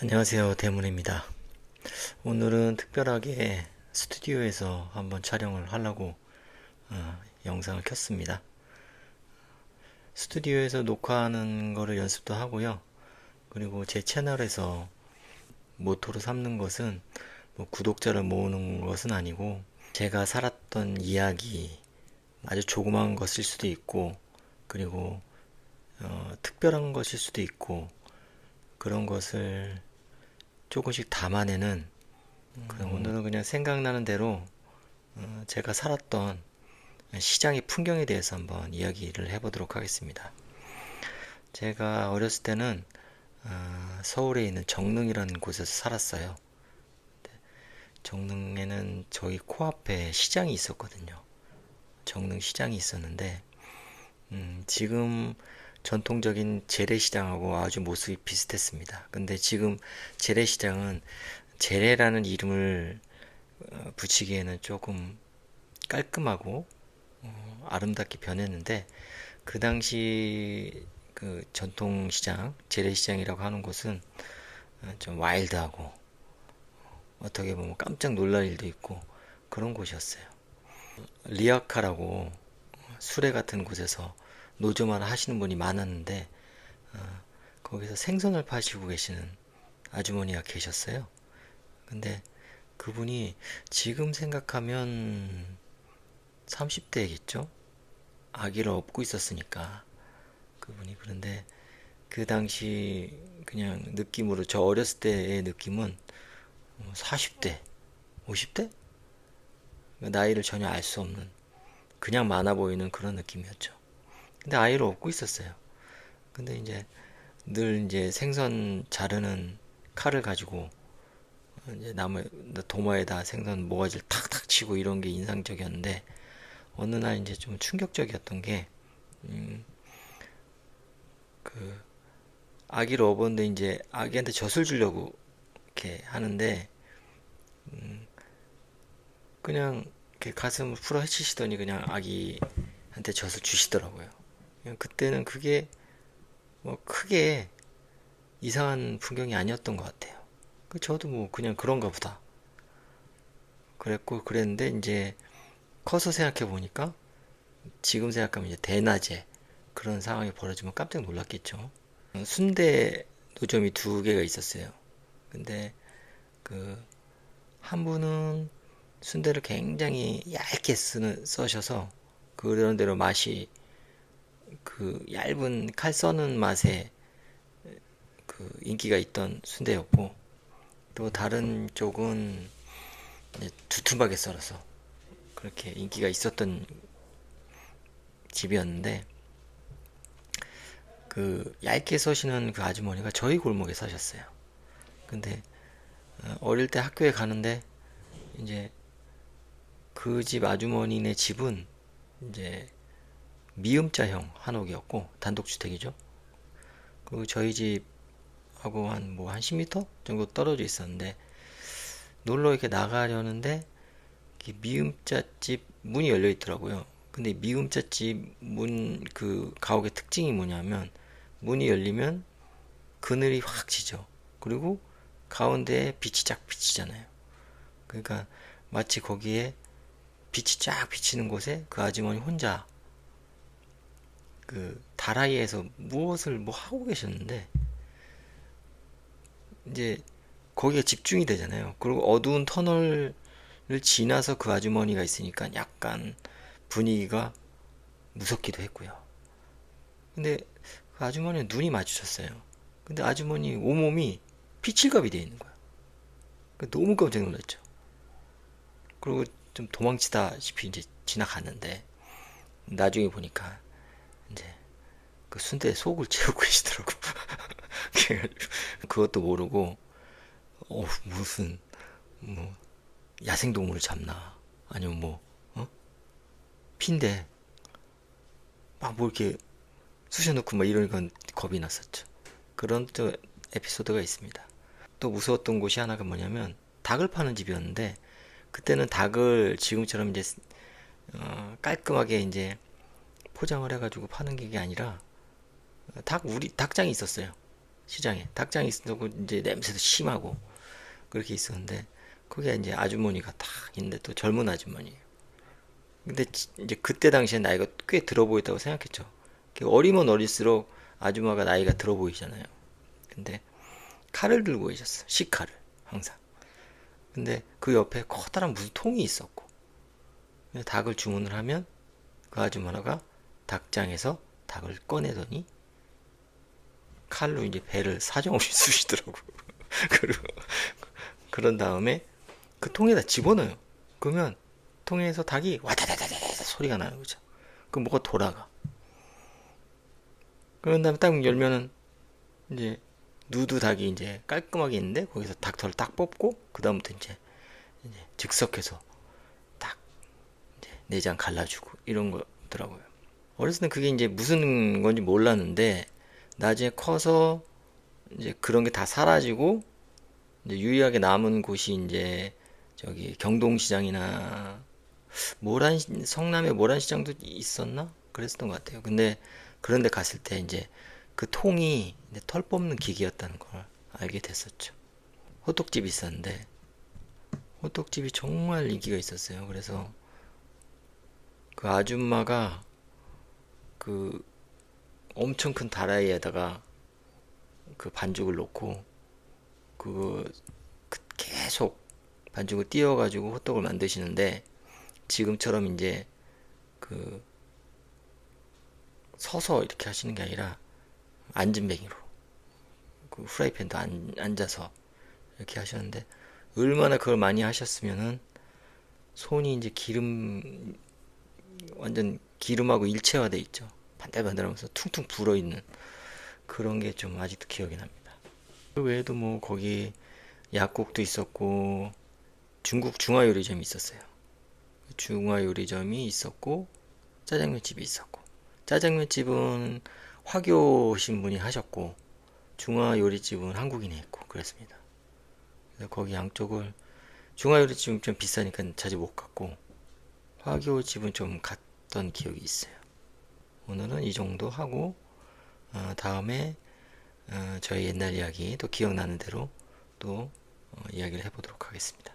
안녕하세요, 대문입니다. 오늘은 특별하게 스튜디오에서 한번 촬영을 하려고 영상을 켰습니다. 스튜디오에서 녹화하는 거를 연습도 하고요. 그리고 제 채널에서 모토로 삼는 것은 뭐 구독자를 모으는 것은 아니고, 제가 살았던 이야기, 아주 조그마한 것일 수도 있고, 그리고 특별한 것일 수도 있고, 그런 것을 조금씩 담아내는, 오늘은 그냥 생각나는 대로 제가 살았던 시장의 풍경에 대해서 한번 이야기를 해보도록 하겠습니다. 제가 어렸을 때는 서울에 있는 정릉이라는 곳에서 살았어요. 정릉에는 저희 코앞에 시장이 있었거든요. 정릉 시장이 있었는데, 지금 전통적인 재래시장하고 아주 모습이 비슷했습니다. 근데 지금 재래시장은 재래라는 이름을 붙이기에는 조금 깔끔하고 아름답게 변했는데, 그 당시 그 전통시장, 재래시장이라고 하는 곳은 좀 와일드하고 어떻게 보면 깜짝 놀랄 일도 있고 그런 곳이었어요. 리아카라고 수레 같은 곳에서 노점을 하시는 분이 많았는데, 거기서 생선을 파시고 계시는 아주머니가 계셨어요. 근데 그분이 지금 생각하면 30대겠죠? 아기를 업고 있었으니까 그분이. 그런데 그 당시 그냥 느낌으로, 저 어렸을 때의 느낌은 40대, 50대? 나이를 전혀 알 수 없는, 그냥 많아 보이는 그런 느낌이었죠. 근데 아이를 업고 있었어요. 근데 이제 늘 이제 생선 자르는 칼을 가지고 이제 나무 도마에다 생선 모가지를 탁탁 치고 이런 게 인상적이었는데, 어느 날 이제 좀 충격적이었던 게, 그 아기를 업었는데 이제 아기한테 젖을 주려고 이렇게 하는데, 그냥 이렇게 가슴을 풀어 헤치시더니 그냥 아기한테 젖을 주시더라고요. 그냥 그때는 그게 뭐 크게 이상한 풍경이 아니었던 것 같아요. 저도 뭐 그냥 그런가 보다 그랬고, 그랬는데 이제 커서 생각해 보니까, 지금 생각하면 이제 대낮에 그런 상황이 벌어지면 깜짝 놀랐겠죠. 순대 노점이 두 개가 있었어요. 근데 그 한 분은 순대를 굉장히 얇게 써셔서 그런 대로 맛이, 그 얇은 칼 써는 맛에 그 인기가 있던 순대였고, 또 다른 쪽은 두툼하게 썰어서 그렇게 인기가 있었던 집이었는데, 그 얇게 써시는 그 아주머니가 저희 골목에 사셨어요. 근데 어릴 때 학교에 가는데 이제 그 집 아주머니네 집은 이제 미음자형 한옥이었고 단독주택이죠. 그리고 저희 집하고 한 10m 정도 떨어져 있었는데, 놀러 이렇게 나가려는데 미음자집 문이 열려 있더라고요. 근데 미음자집 문, 그 가옥의 특징이 뭐냐면, 문이 열리면 그늘이 확 지죠. 그리고 가운데에 빛이 쫙 비치잖아요. 그러니까 마치 거기에 빛이 쫙 비치는 곳에 그 아주머니 혼자 그 다라이에서 무엇을 뭐 하고 계셨는데, 이제 거기가 집중이 되잖아요. 그리고 어두운 터널을 지나서 그 아주머니가 있으니까 약간 분위기가 무섭기도 했고요. 근데 그 아주머니는 눈이 마주쳤어요. 근데 아주머니 온몸이 피칠갑이 되어 있는 거야. 너무 깜짝 놀랐죠. 그리고 좀 도망치다시피 이제 지나갔는데, 나중에 보니까 이제 그 순대에 속을 채우고 계시더라고. 그것도 모르고, 무슨 뭐 야생동물을 잡나, 아니면 뭐 핀데 막 뭐 이렇게 쑤셔놓고 막 이런 건 겁이 났었죠. 그런 또 에피소드가 있습니다. 또 무서웠던 곳이 하나가 뭐냐면, 닭을 파는 집이었는데, 그때는 닭을 지금처럼 이제 깔끔하게 이제 포장을 해가지고 파는 게 아니라, 우리 닭장이 있었어요. 시장에 닭장이 있었고 이제 냄새도 심하고 그렇게 있었는데 거기에 이제 아주머니가 딱 있는데 또 젊은 아주머니예요. 근데 이제 그때 당시에 나이가 꽤 들어 보였다고 생각했죠. 어리면 어릴수록 아줌마가 나이가 들어 보이잖아요. 근데 칼을 들고 계셨어. 식칼을 항상. 근데 그 옆에 커다란 무슨 통이 있었고 닭을 주문을 하면 그 아주머니가 닭장에서 닭을 꺼내더니 칼로 이제 배를 사정없이 쑤시더라고. 그리고 그런 다음에 그 통에다 집어넣어요. 그러면 통에서 닭이 와다다다다 소리가 나는 거죠. 그럼 뭐가 돌아가. 그런 다음에 딱 열면은 이제 누드 닭이 이제 깔끔하게 있는데 거기서 닭털을 딱 뽑고 그 다음부터 이제 즉석해서 딱 이제 내장 갈라주고 이런 거더라고요. 어렸을 때 그게 이제 무슨 건지 몰랐는데 나중에 커서 이제 그런 게 다 사라지고 이제 유일하게 남은 곳이 이제 저기 경동시장이나 성남에 모란시장도 있었나? 그랬었던 것 같아요. 근데 그런데 갔을 때 이제 그 통이 이제 털 뽑는 기계였다는 걸 알게 됐었죠. 호떡집이 있었는데 호떡집이 정말 인기가 있었어요. 그래서 그 아줌마가 그 엄청 큰 다라이에다가 그 반죽을 넣고 그 계속 반죽을 띄워가지고 호떡을 만드시는데 지금처럼 이제 그 서서 이렇게 하시는 게 아니라 앉은 배기로 그 후라이팬도 앉아서 이렇게 하셨는데 얼마나 그걸 많이 하셨으면은 손이 이제 완전 기름하고 일체화돼 있죠. 반들반들하면서 퉁퉁 불어 있는 그런 게 좀 아직도 기억이 납니다. 그 외에도 뭐 거기 약국도 있었고 중국 중화요리점이 있었어요. 중화요리점이 있었고 짜장면집이 있었고 짜장면집은 화교 신분이 하셨고 중화요리집은 한국인이 했고 그랬습니다. 그래서 거기 양쪽을 중화요리집은 좀 비싸니까 자주 못 갔고 화교집은 좀 갔던 기억이 있어요. 오늘은 이 정도 하고 다음에 저희 옛날 이야기 또 기억나는 대로 또 이야기를 해보도록 하겠습니다.